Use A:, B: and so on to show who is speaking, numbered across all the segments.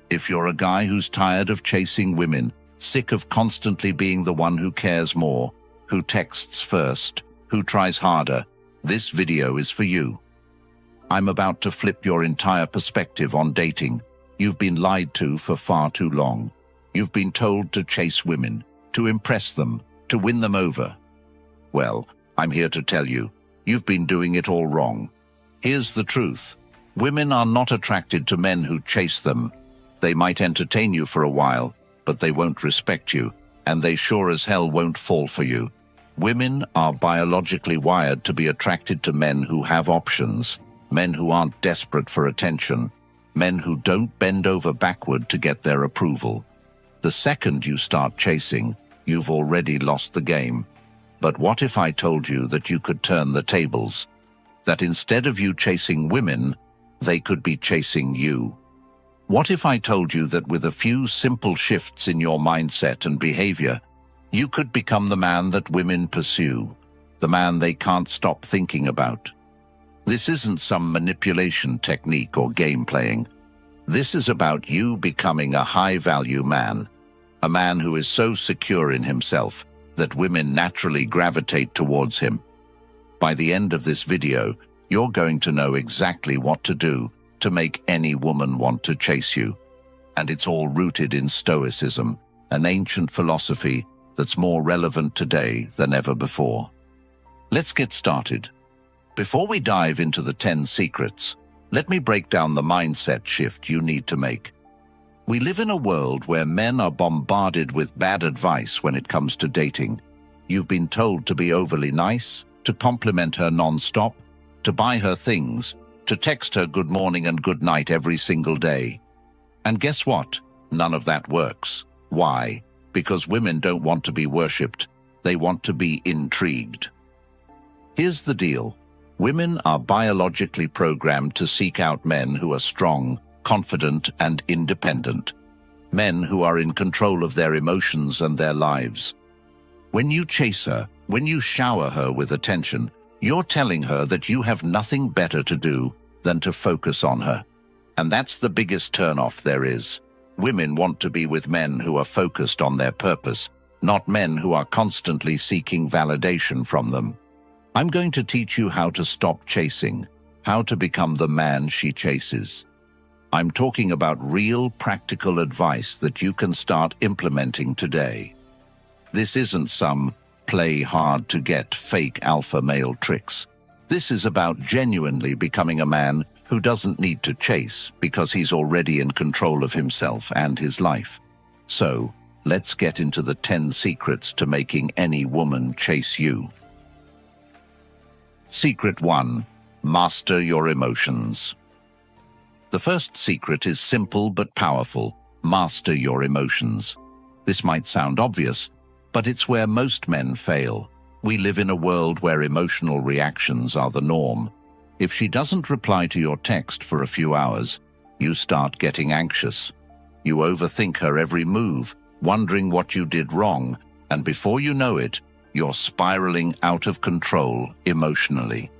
A: If you're a guy who's tired of chasing women, sick of constantly being the one who cares more, who texts first, who tries harder, this video is for you. I'm about to flip your entire perspective on dating. You've been lied to for far too long. You've been told to chase women, to impress them, to win them over. Well, I'm here to tell you, you've been doing it all wrong. Here's the truth. Women are not attracted to men who chase them. They might entertain you for a while, but they won't respect you, and they sure as hell won't fall for you. Women are biologically wired to be attracted to men who have options, men who aren't desperate for attention, men who don't bend over backward to get their approval. The second you start chasing, you've already lost the game. But what if I told you that you could turn the tables? That instead of you chasing women, they could be chasing you? What if I told you that with a few simple shifts in your mindset and behavior, you could become the man that women pursue, the man they can't stop thinking about? This isn't some manipulation technique or game playing. This is about you becoming a high-value man, a man who is so secure in himself that women naturally gravitate towards him. By the end of this video, you're going to know exactly what to do to make any woman want to chase you. And it's all rooted in Stoicism, an ancient philosophy that's more relevant today than ever before. Let's get started. Before we dive into the 10 secrets, let me break down the mindset shift you need to make. We live in a world where men are bombarded with bad advice when it comes to dating. You've been told to be overly nice, to compliment her non-stop, to buy her things, to text her good morning and good night every single day. And guess what? None of that works. Why? Because women don't want to be worshipped. They want to be intrigued. Here's the deal. Women are biologically programmed to seek out men who are strong, confident, and independent. Men who are in control of their emotions and their lives. When you chase her, when you shower her with attention, you're telling her that you have nothing better to do than to focus on her. And that's the biggest turnoff there is. Women want to be with men who are focused on their purpose, not men who are constantly seeking validation from them. I'm going to teach you how to stop chasing, how to become the man she chases. I'm talking about real, practical advice that you can start implementing today. This isn't some play hard to get fake alpha male tricks. This is about genuinely becoming a man who doesn't need to chase because he's already in control of himself and his life. So, let's get into the 10 secrets to making any woman chase you. Secret 1. Master your emotions. The first secret is simple but powerful. Master your emotions. This might sound obvious, but it's where most men fail. We live in a world where emotional reactions are the norm. If she doesn't reply to your text for a few hours, you start getting anxious. You overthink her every move, wondering what you did wrong, and before you know it, you're spiraling out of control emotionally.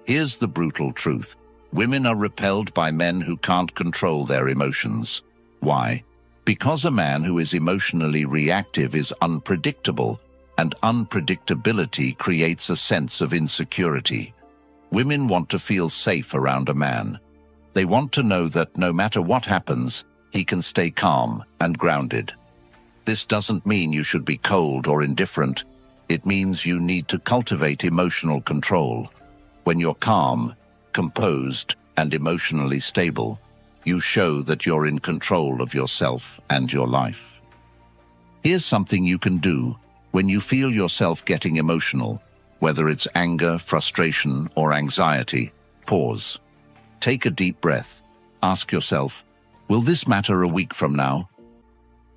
A: Here's the brutal truth. Women are repelled by men who can't control their emotions. Why? Because a man who is emotionally reactive is unpredictable, and unpredictability creates a sense of insecurity. Women want to feel safe around a man. They want to know that no matter what happens, he can stay calm and grounded. This doesn't mean you should be cold or indifferent. It means you need to cultivate emotional control. When you're calm, composed, and emotionally stable, you show that you're in control of yourself and your life. Here's something you can do when you feel yourself getting emotional, whether it's anger, frustration, or anxiety. Pause. Take a deep breath. Ask yourself, will this matter a week from now?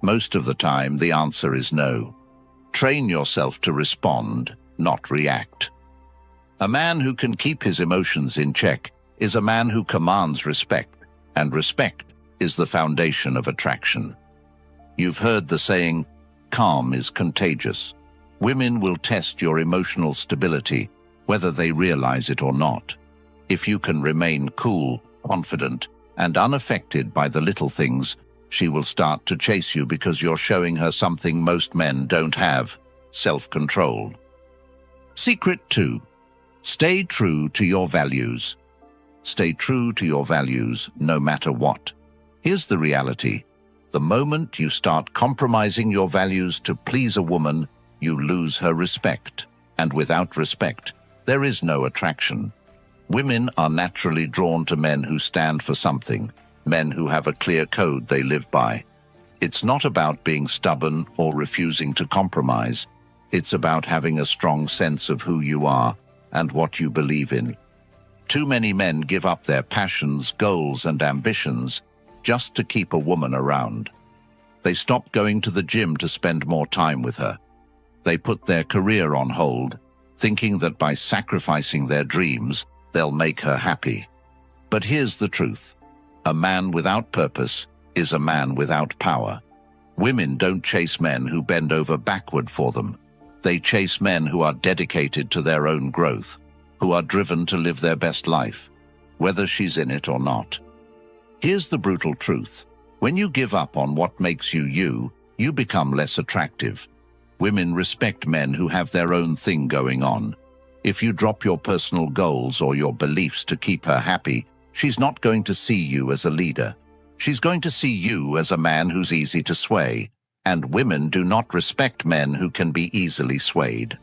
A: Most of the time, the answer is no. Train yourself to respond, not react. A man who can keep his emotions in check is a man who commands respect, and respect is the foundation of attraction. You've heard the saying, calm is contagious. Women will test your emotional stability, whether they realize it or not. If you can remain cool, confident, and unaffected by the little things, She will start to chase you because you're showing her something most men don't have: self-control. Secret 2. Stay true to your values. Stay true to your values no matter what. Here's the reality. The moment you start compromising your values to please a woman, you lose her respect. And without respect, there is no attraction. Women are naturally drawn to men who stand for something, men who have a clear code they live by. It's not about being stubborn or refusing to compromise. It's about having a strong sense of who you are and what you believe in. Too many men give up their passions, goals, and ambitions just to keep a woman around. They stop going to the gym to spend more time with her. They put their career on hold, thinking that by sacrificing their dreams, they'll make her happy. But here's the truth. A man without purpose is a man without power. Women don't chase men who bend over backward for them. They chase men who are dedicated to their own growth, who are driven to live their best life, whether she's in it or not. Here's the brutal truth. When you give up on what makes you you, you become less attractive. Women respect men who have their own thing going on. If you drop your personal goals or your beliefs to keep her happy, she's not going to see you as a leader. She's going to see you as a man who's easy to sway. And women do not respect men who can be easily swayed.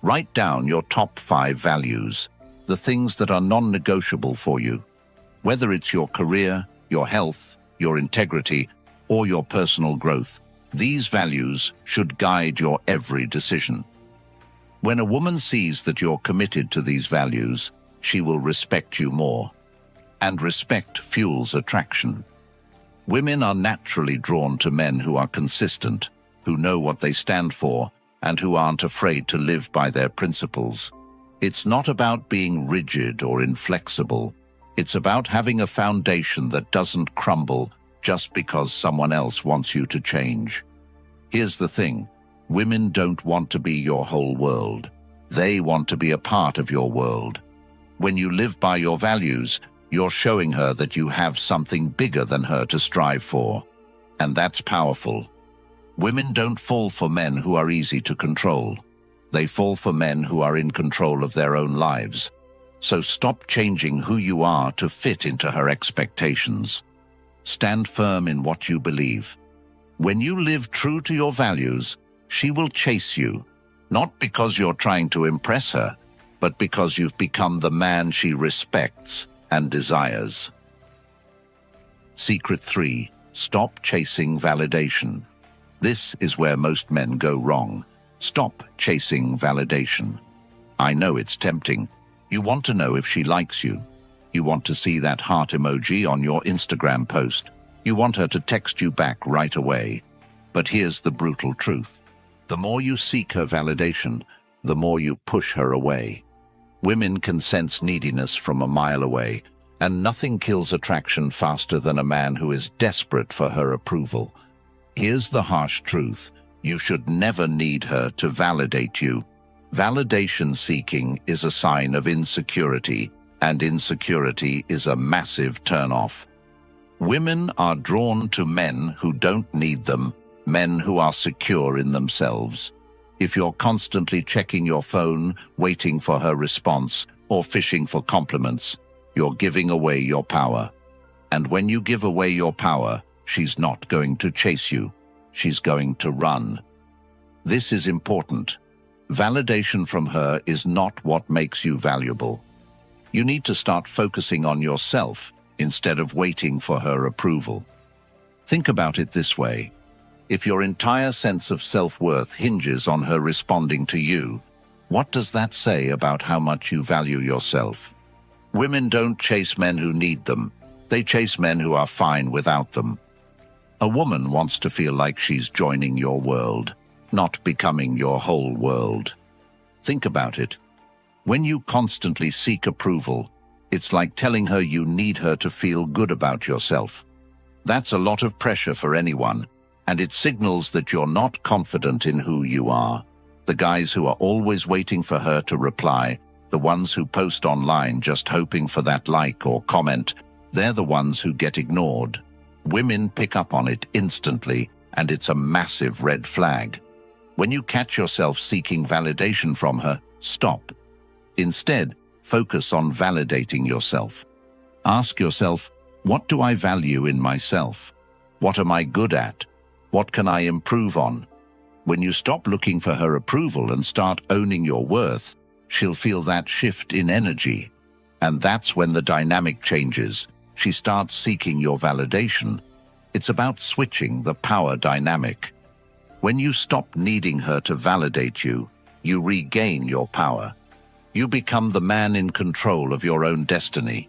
A: Write down your top 5 values, the things that are non-negotiable for you. Whether it's your career, your health, your integrity, or your personal growth, these values should guide your every decision. When a woman sees that you're committed to these values, she will respect you more. And respect fuels attraction. Women are naturally drawn to men who are consistent, who know what they stand for, and who aren't afraid to live by their principles. It's not about being rigid or inflexible. It's about having a foundation that doesn't crumble just because someone else wants you to change. Here's the thing. Women don't want to be your whole world. They want to be a part of your world. When you live by your values, you're showing her that you have something bigger than her to strive for. And that's powerful. Women don't fall for men who are easy to control. They fall for men who are in control of their own lives. So stop changing who you are to fit into her expectations. Stand firm in what you believe. When you live true to your values, she will chase you, not because you're trying to impress her, but because you've become the man she respects and desires. Secret 3. Stop chasing validation. This is where most men go wrong. Stop chasing validation. I know it's tempting. You want to know if she likes you. You want to see that heart emoji on your Instagram post. You want her to text you back right away. But here's the brutal truth. The more you seek her validation, the more you push her away. Women can sense neediness from a mile away, and nothing kills attraction faster than a man who is desperate for her approval. Here's the harsh truth. You should never need her to validate you. Validation seeking is a sign of insecurity, and insecurity is a massive turn-off. Women are drawn to men who don't need them, men who are secure in themselves. If you're constantly checking your phone, waiting for her response, or fishing for compliments, you're giving away your power. And when you give away your power, she's not going to chase you. She's going to run. This is important. Validation from her is not what makes you valuable. You need to start focusing on yourself instead of waiting for her approval. Think about it this way. If your entire sense of self-worth hinges on her responding to you, what does that say about how much you value yourself? Women don't chase men who need them. They chase men who are fine without them. A woman wants to feel like she's joining your world, not becoming your whole world. Think about it. When you constantly seek approval, it's like telling her you need her to feel good about yourself. That's a lot of pressure for anyone, and it signals that you're not confident in who you are. The guys who are always waiting for her to reply, the ones who post online just hoping for that like or comment, they're the ones who get ignored. Women pick up on it instantly, and it's a massive red flag. When you catch yourself seeking validation from her, stop. Instead, focus on validating yourself. Ask yourself, what do I value in myself? What am I good at? What can I improve on? When you stop looking for her approval and start owning your worth, she'll feel that shift in energy. And that's when the dynamic changes. She starts seeking your validation. It's about switching the power dynamic. When you stop needing her to validate you, you regain your power. You become the man in control of your own destiny.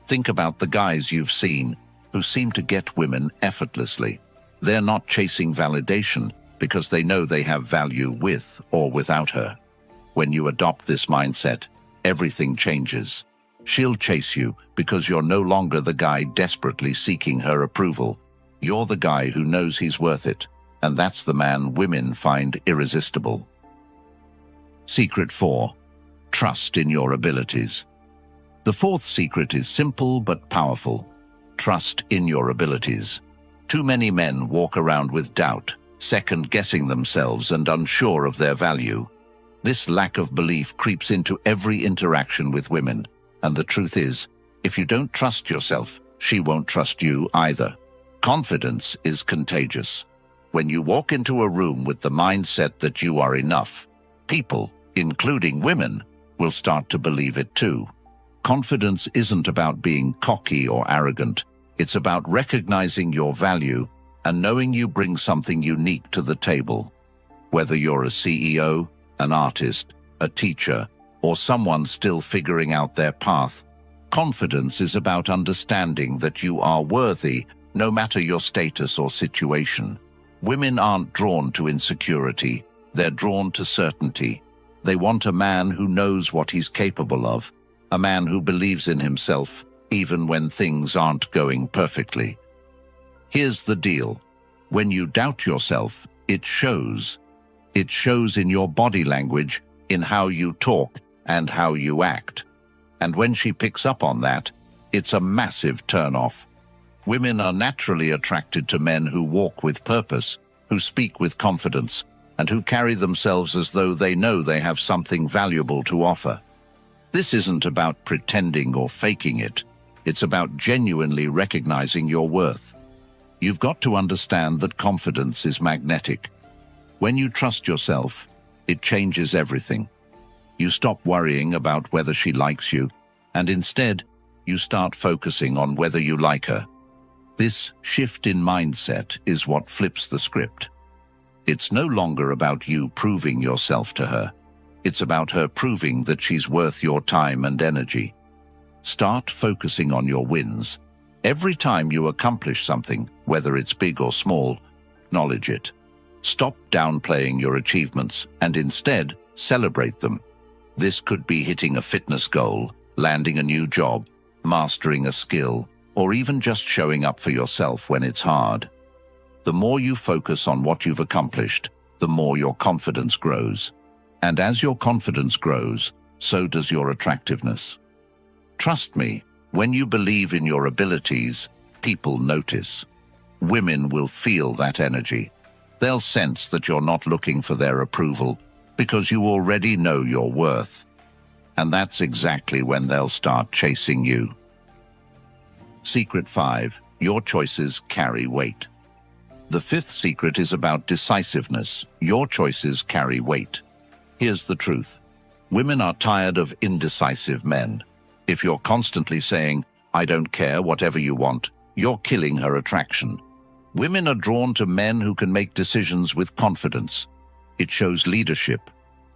A: Think about the guys you've seen who seem to get women effortlessly. They're not chasing validation because they know they have value with or without her. When you adopt this mindset, everything changes. She'll chase you because you're no longer the guy desperately seeking her approval. You're the guy who knows he's worth it, and that's the man women find irresistible. Secret 4. Trust in your abilities. The fourth secret is simple but powerful. Trust in your abilities. Too many men walk around with doubt, second-guessing themselves and unsure of their value. This lack of belief creeps into every interaction with women, and the truth is, if you don't trust yourself, she won't trust you either. Confidence is contagious. When you walk into a room with the mindset that you are enough, people, including women, will start to believe it too. Confidence isn't about being cocky or arrogant. It's about recognizing your value and knowing you bring something unique to the table. Whether you're a CEO, an artist, a teacher, or someone still figuring out their path, confidence is about understanding that you are worthy no matter your status or situation. Women aren't drawn to insecurity, they're drawn to certainty. They want a man who knows what he's capable of, a man who believes in himself, even when things aren't going perfectly. Here's the deal. When you doubt yourself, it shows. It shows in your body language, in how you talk and how you act. And when she picks up on that, it's a massive turn-off. Women are naturally attracted to men who walk with purpose, who speak with confidence, and who carry themselves as though they know they have something valuable to offer. This isn't about pretending or faking it. It's about genuinely recognizing your worth. You've got to understand that confidence is magnetic. When you trust yourself, it changes everything. You stop worrying about whether she likes you, and instead, you start focusing on whether you like her. This shift in mindset is what flips the script. It's no longer about you proving yourself to her. It's about her proving that she's worth your time and energy. Start focusing on your wins. Every time you accomplish something, whether it's big or small, acknowledge it. Stop downplaying your achievements and instead celebrate them. This could be hitting a fitness goal, landing a new job, mastering a skill, or even just showing up for yourself when it's hard. The more you focus on what you've accomplished, the more your confidence grows. And as your confidence grows, so does your attractiveness. Trust me, when you believe in your abilities, people notice. Women will feel that energy. They'll sense that you're not looking for their approval because you already know your worth. And that's exactly when they'll start chasing you. Secret 5. Your choices carry weight. The fifth secret is about decisiveness. Your choices carry weight. Here's the truth. Women are tired of indecisive men. If you're constantly saying, "I don't care, whatever you want," you're killing her attraction. Women are drawn to men who can make decisions with confidence. It shows leadership,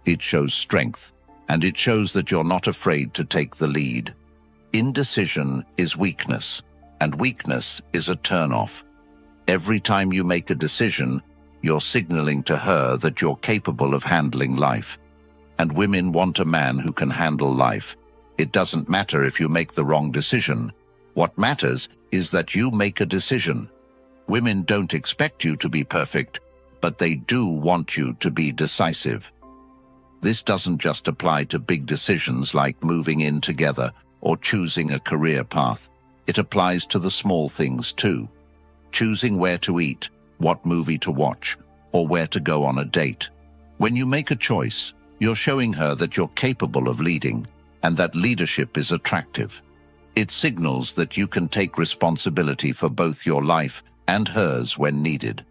A: it shows strength, and it shows that you're not afraid to take the lead. Indecision is weakness, and weakness is a turn-off. Every time you make a decision, you're signaling to her that you're capable of handling life. And women want a man who can handle life. It doesn't matter if you make the wrong decision. What matters is that you make a decision. Women don't expect you to be perfect, but they do want you to be decisive. This doesn't just apply to big decisions like moving in together or choosing a career path. It applies to the small things too. choosing where to eat, what movie to watch, or where to go on a date. When you make a choice, you're showing her that you're capable of leading and that leadership is attractive. It signals that you can take responsibility for both your life and hers when needed.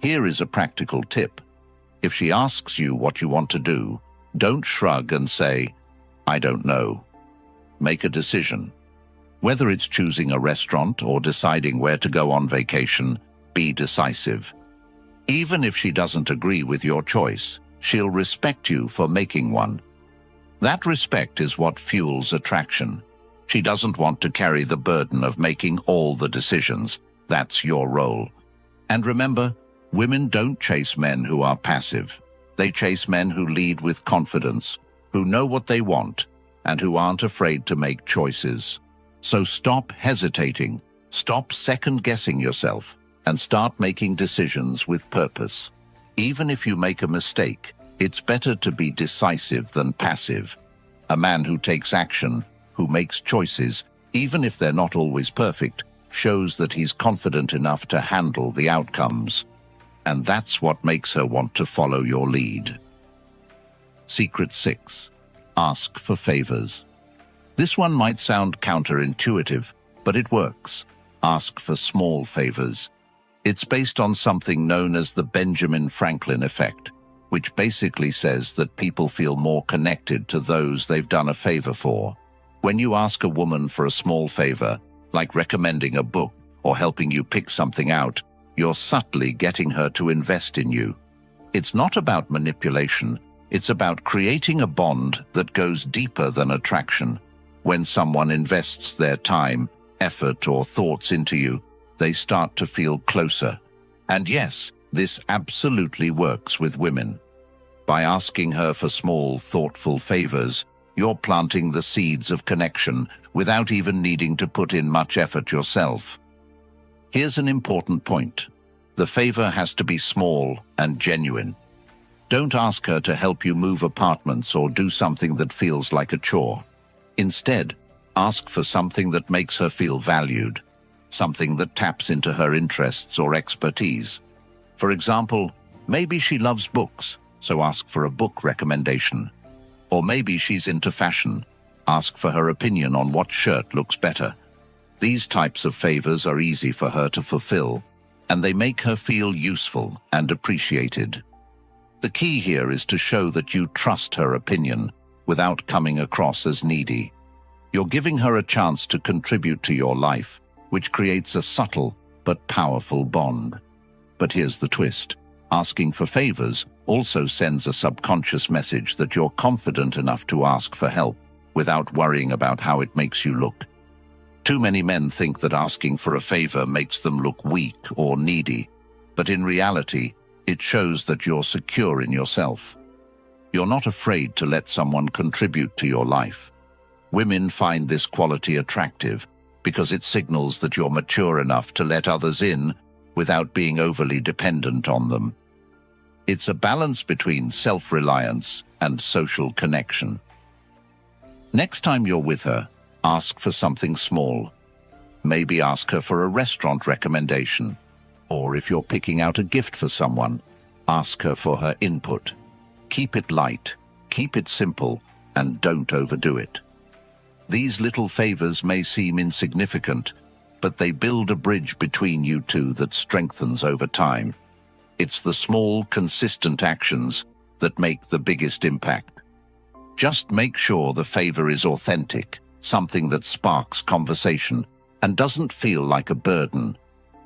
A: Here is a practical tip. If she asks you what you want to do, don't shrug and say, "I don't know." Make a decision. Whether it's choosing a restaurant or deciding where to go on vacation, be decisive. Even if she doesn't agree with your choice, she'll respect you for making one. That respect is what fuels attraction. She doesn't want to carry the burden of making all the decisions. That's your role. And remember, women don't chase men who are passive. They chase men who lead with confidence, who know what they want, and who aren't afraid to make choices. So stop hesitating, stop second-guessing yourself, and start making decisions with purpose. Even if you make a mistake, it's better to be decisive than passive. A man who takes action, who makes choices, even if they're not always perfect, shows that he's confident enough to handle the outcomes. And that's what makes her want to follow your lead. Secret 6. Ask for favors. This one might sound counterintuitive, but it works. Ask for small favors. It's based on something known as the Benjamin Franklin effect, which basically says that people feel more connected to those they've done a favor for. When you ask a woman for a small favor, like recommending a book or helping you pick something out, you're subtly getting her to invest in you. It's not about manipulation, it's about creating a bond that goes deeper than attraction. When someone invests their time, effort, or thoughts into you, they start to feel closer. And yes, this absolutely works with women. By asking her for small, thoughtful favors, you're planting the seeds of connection without even needing to put in much effort yourself. Here's an important point. The favor has to be small and genuine. Don't ask her to help you move apartments or do something that feels like a chore. Instead, ask for something that makes her feel valued, something that taps into her interests or expertise. For example, maybe she loves books, so ask for a book recommendation. Or maybe she's into fashion. Ask for her opinion on what shirt looks better. These types of favors are easy for her to fulfill, and they make her feel useful and appreciated. The key here is to show that you trust her opinion without coming across as needy. You're giving her a chance to contribute to your life, which creates a subtle but powerful bond. But here's the twist. Asking for favors also sends a subconscious message that you're confident enough to ask for help without worrying about how it makes you look. Too many men think that asking for a favor makes them look weak or needy, but in reality, it shows that you're secure in yourself. You're not afraid to let someone contribute to your life. Women find this quality attractive because it signals that you're mature enough to let others in without being overly dependent on them. It's a balance between self-reliance and social connection. Next time you're with her, ask for something small. Maybe ask her for a restaurant recommendation. Or if you're picking out a gift for someone, ask her for her input. Keep it light, keep it simple, and don't overdo it. These little favors may seem insignificant, but they build a bridge between you two that strengthens over time. It's the small, consistent actions that make the biggest impact. Just make sure the favor is authentic, something that sparks conversation and doesn't feel like a burden.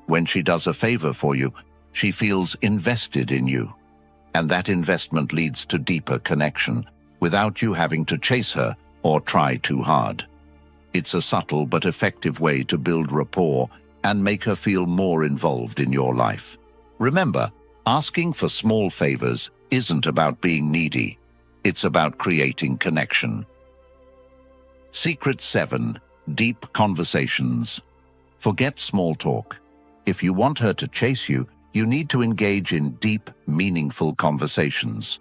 A: When she does a favor for you, she feels invested in you. And that investment leads to deeper connection without you having to chase her or try too hard. It's a subtle but effective way to build rapport and make her feel more involved in your life. Remember, asking for small favors isn't about being needy. It's about creating connection. Secret 7. Deep conversations. Forget small talk. If you want her to chase you, you need to engage in deep, meaningful conversations.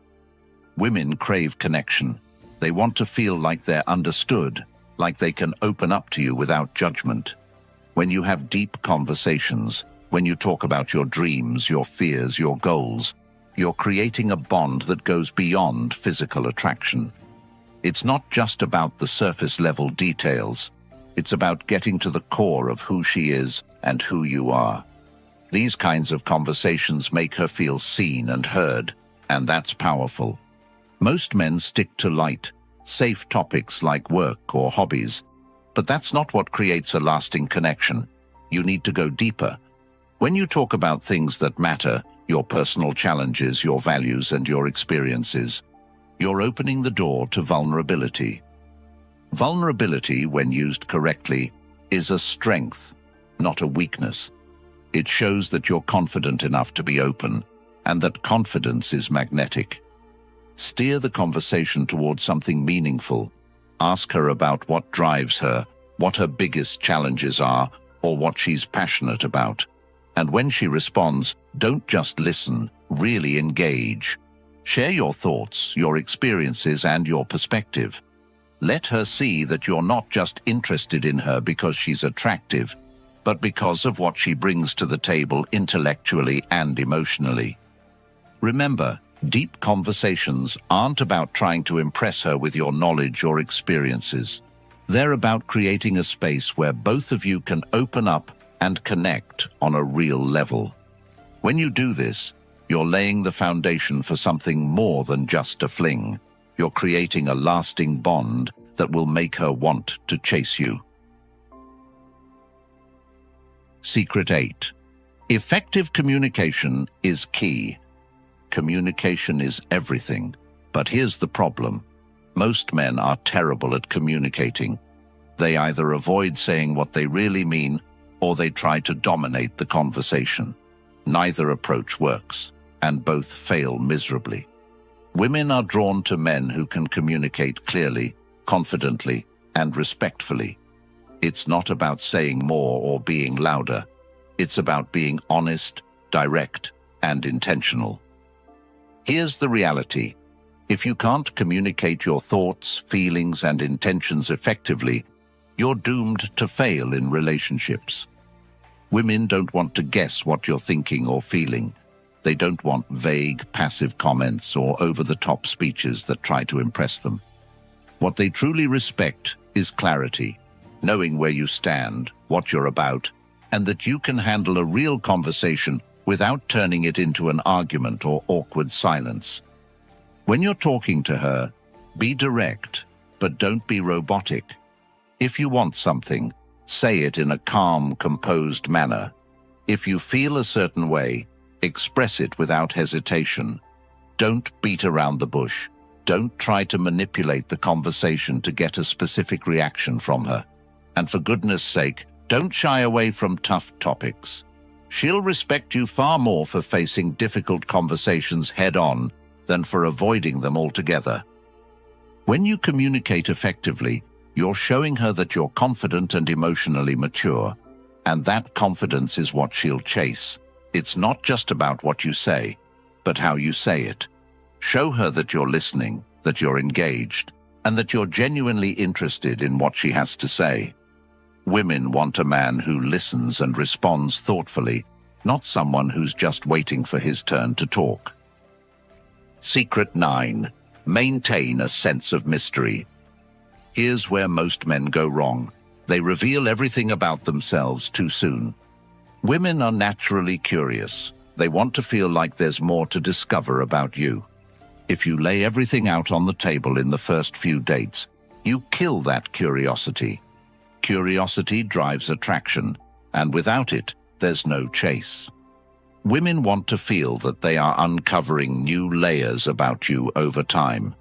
A: Women crave connection. They want to feel like they're understood, like they can open up to you without judgment. When you have deep conversations, When you talk about your dreams, your fears, your goals, you're creating a bond that goes beyond physical attraction. It's not just about the surface-level details. It's about getting to the core of who she is and who you are. These kinds of conversations make her feel seen and heard, and that's powerful. Most men stick to light, safe topics like work or hobbies, but that's not what creates a lasting connection. You need to go deeper. When you talk about things that matter, your personal challenges, your values, and your experiences, you're opening the door to vulnerability. Vulnerability, when used correctly, is a strength, not a weakness. It shows that you're confident enough to be open, and that confidence is magnetic. Steer the conversation towards something meaningful. Ask her about what drives her, what her biggest challenges are, or what she's passionate about. And when she responds, don't just listen, really engage. Share your thoughts, your experiences, and your perspective. Let her see that you're not just interested in her because she's attractive, but because of what she brings to the table intellectually and emotionally. Remember, deep conversations aren't about trying to impress her with your knowledge or experiences. They're about creating a space where both of you can open up and connect on a real level. When you do this, you're laying the foundation for something more than just a fling. You're creating a lasting bond that will make her want to chase you. Secret 8. Effective communication is key. Communication is everything. But here's the problem. Most men are terrible at communicating. They either avoid saying what they really mean, or they try to dominate the conversation. Neither approach works, and both fail miserably. Women are drawn to men who can communicate clearly, confidently, and respectfully. It's not about saying more or being louder. It's about being honest, direct, and intentional. Here's the reality. If you can't communicate your thoughts, feelings, and intentions effectively, you're doomed to fail in relationships. Women don't want to guess what you're thinking or feeling. They don't want vague, passive comments or over-the-top speeches that try to impress them. What they truly respect is clarity, knowing where you stand, what you're about, and that you can handle a real conversation without turning it into an argument or awkward silence. When you're talking to her, be direct, but don't be robotic. If you want something, say it in a calm, composed manner. If you feel a certain way, express it without hesitation. Don't beat around the bush. Don't try to manipulate the conversation to get a specific reaction from her. And for goodness sake, don't shy away from tough topics. She'll respect you far more for facing difficult conversations head-on than for avoiding them altogether. When you communicate effectively, you're showing her that you're confident and emotionally mature, and that confidence is what she'll chase. It's not just about what you say, but how you say it. Show her that you're listening, that you're engaged, and that you're genuinely interested in what she has to say. Women want a man who listens and responds thoughtfully, not someone who's just waiting for his turn to talk. Secret 9. Maintain a sense of mystery. Here's where most men go wrong. They reveal everything about themselves too soon. Women are naturally curious. They want to feel like there's more to discover about you. If you lay everything out on the table in the first few dates, you kill that curiosity. Curiosity drives attraction, and without it, there's no chase. Women want to feel that they are uncovering new layers about you over time.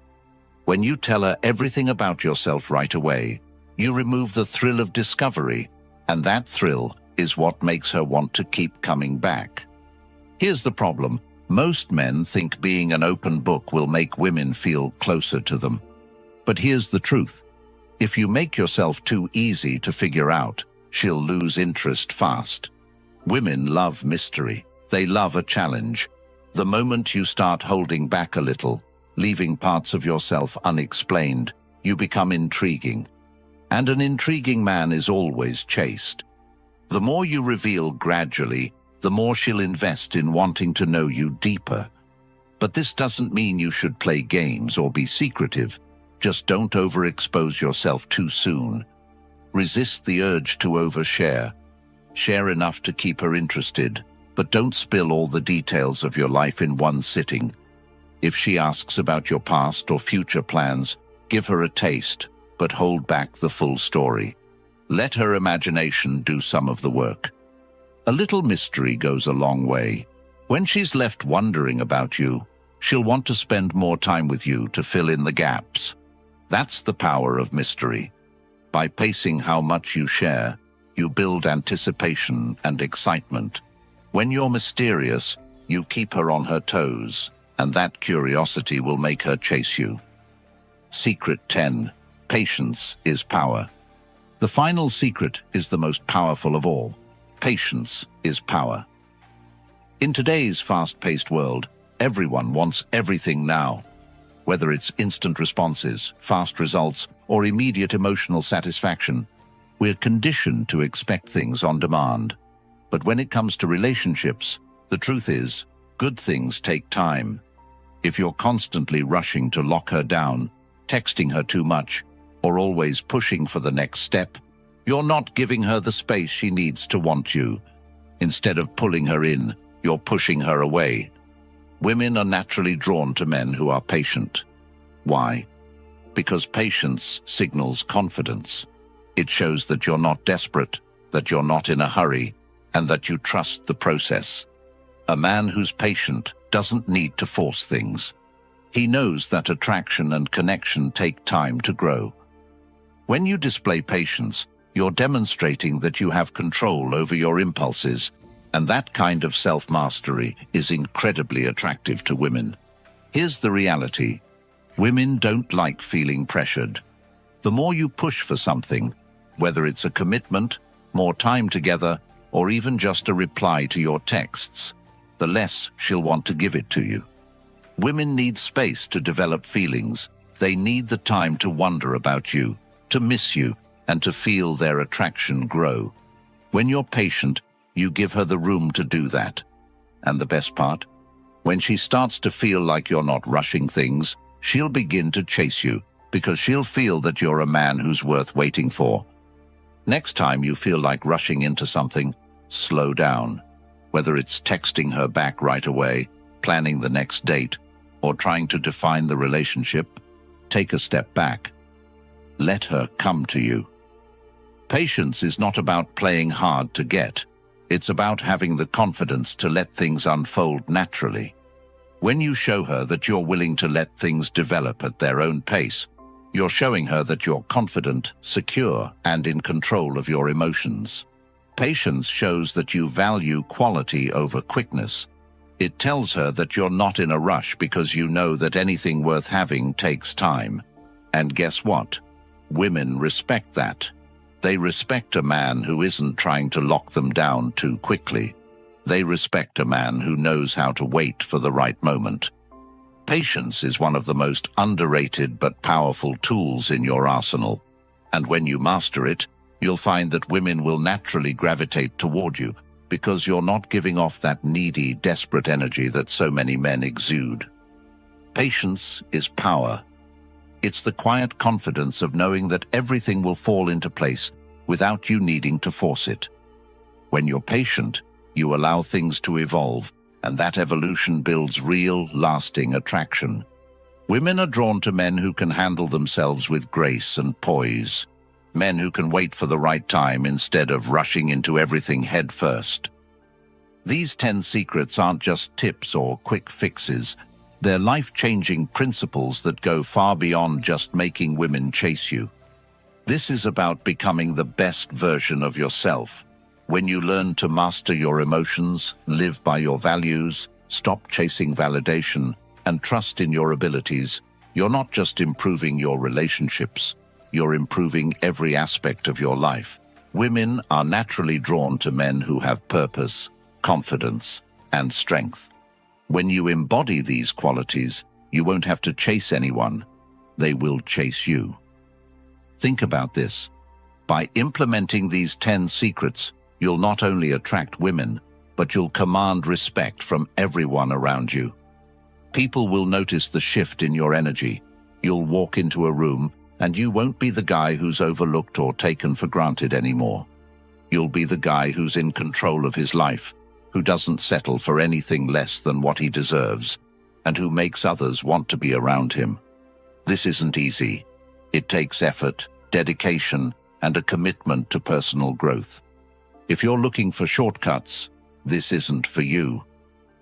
A: When you tell her everything about yourself right away, you remove the thrill of discovery, and that thrill is what makes her want to keep coming back. Here's the problem. Most men think being an open book will make women feel closer to them. But here's the truth. If you make yourself too easy to figure out, she'll lose interest fast. Women love mystery. They love a challenge. The moment you start holding back a little, leaving parts of yourself unexplained, you become intriguing. And an intriguing man is always chased. The more you reveal gradually, the more she'll invest in wanting to know you deeper. But this doesn't mean you should play games or be secretive. Just don't overexpose yourself too soon. Resist the urge to overshare. Share enough to keep her interested, but don't spill all the details of your life in one sitting. If she asks about your past or future plans, give her a taste, but hold back the full story. Let her imagination do some of the work. A little mystery goes a long way. When she's left wondering about you, she'll want to spend more time with you to fill in the gaps. That's the power of mystery. By pacing how much you share, you build anticipation and excitement. When you're mysterious, you keep her on her toes, and that curiosity will make her chase you. Secret 10. Patience is power. The final secret is the most powerful of all. Patience is power. In today's fast-paced world, everyone wants everything now. Whether it's instant responses, fast results, or immediate emotional satisfaction, we're conditioned to expect things on demand. But when it comes to relationships, the truth is, good things take time. If you're constantly rushing to lock her down, texting her too much, or always pushing for the next step, you're not giving her the space she needs to want you. Instead of pulling her in, you're pushing her away. Women are naturally drawn to men who are patient. Why? Because patience signals confidence. It shows that you're not desperate, that you're not in a hurry, and that you trust the process. A man who's patient doesn't need to force things. He knows that attraction and connection take time to grow. When you display patience, you're demonstrating that you have control over your impulses, and that kind of self-mastery is incredibly attractive to women. Here's the reality. Women don't like feeling pressured. The more you push for something, whether it's a commitment, more time together, or even just a reply to your texts, the less she'll want to give it to you. Women need space to develop feelings. They need the time to wonder about you, to miss you, and to feel their attraction grow. When you're patient, you give her the room to do that. And the best part? When she starts to feel like you're not rushing things, she'll begin to chase you, because she'll feel that you're a man who's worth waiting for. Next time you feel like rushing into something, slow down. Whether it's texting her back right away, planning the next date, or trying to define the relationship, take a step back. Let her come to you. Patience is not about playing hard to get. It's about having the confidence to let things unfold naturally. When you show her that you're willing to let things develop at their own pace, you're showing her that you're confident, secure, and in control of your emotions. Patience shows that you value quality over quickness. It tells her that you're not in a rush because you know that anything worth having takes time. And guess what? Women respect that. They respect a man who isn't trying to lock them down too quickly. They respect a man who knows how to wait for the right moment. Patience is one of the most underrated but powerful tools in your arsenal. And when you master it, you'll find that women will naturally gravitate toward you because you're not giving off that needy, desperate energy that so many men exude. Patience is power. It's the quiet confidence of knowing that everything will fall into place without you needing to force it. When you're patient, you allow things to evolve, and that evolution builds real, lasting attraction. Women are drawn to men who can handle themselves with grace and poise, men who can wait for the right time instead of rushing into everything head first. These 10 secrets aren't just tips or quick fixes. They're life-changing principles that go far beyond just making women chase you. This is about becoming the best version of yourself. When you learn to master your emotions, live by your values, stop chasing validation, and trust in your abilities, you're not just improving your relationships, you're improving every aspect of your life. Women are naturally drawn to men who have purpose, confidence, and strength. When you embody these qualities, you won't have to chase anyone. They will chase you. Think about this. By implementing these 10 secrets, you'll not only attract women, but you'll command respect from everyone around you. People will notice the shift in your energy. You'll walk into a room, and you won't be the guy who's overlooked or taken for granted anymore. You'll be the guy who's in control of his life, who doesn't settle for anything less than what he deserves, and who makes others want to be around him. This isn't easy. It takes effort, dedication, and a commitment to personal growth. If you're looking for shortcuts, this isn't for you.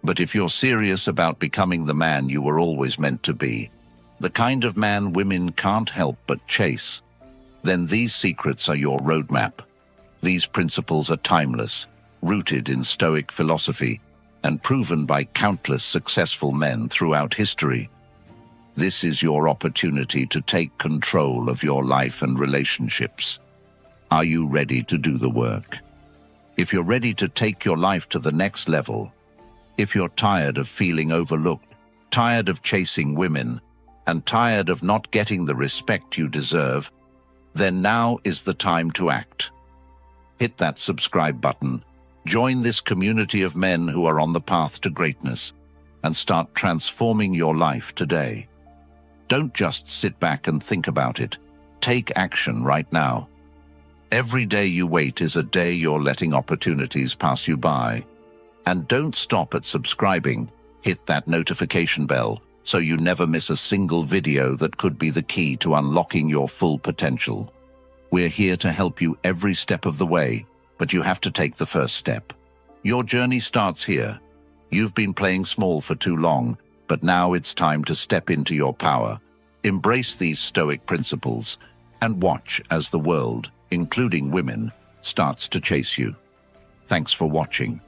A: But if you're serious about becoming the man you were always meant to be, the kind of man women can't help but chase, then these secrets are your roadmap. These principles are timeless, rooted in Stoic philosophy, and proven by countless successful men throughout history. This is your opportunity to take control of your life and relationships. Are you ready to do the work? If you're ready to take your life to the next level, if you're tired of feeling overlooked, tired of chasing women, and tired of not getting the respect you deserve, then now is the time to act. Hit that subscribe button, join this community of men who are on the path to greatness, and start transforming your life today. Don't just sit back and think about it. Take action right now. Every day you wait is a day you're letting opportunities pass you by. And don't stop at subscribing. Hit that notification bell so you never miss a single video that could be the key to unlocking your full potential. We're here to help you every step of the way, but you have to take the first step. Your journey starts here. You've been playing small for too long, but now it's time to step into your power. Embrace these Stoic principles and watch as the world, including women, starts to chase you. Thanks for watching.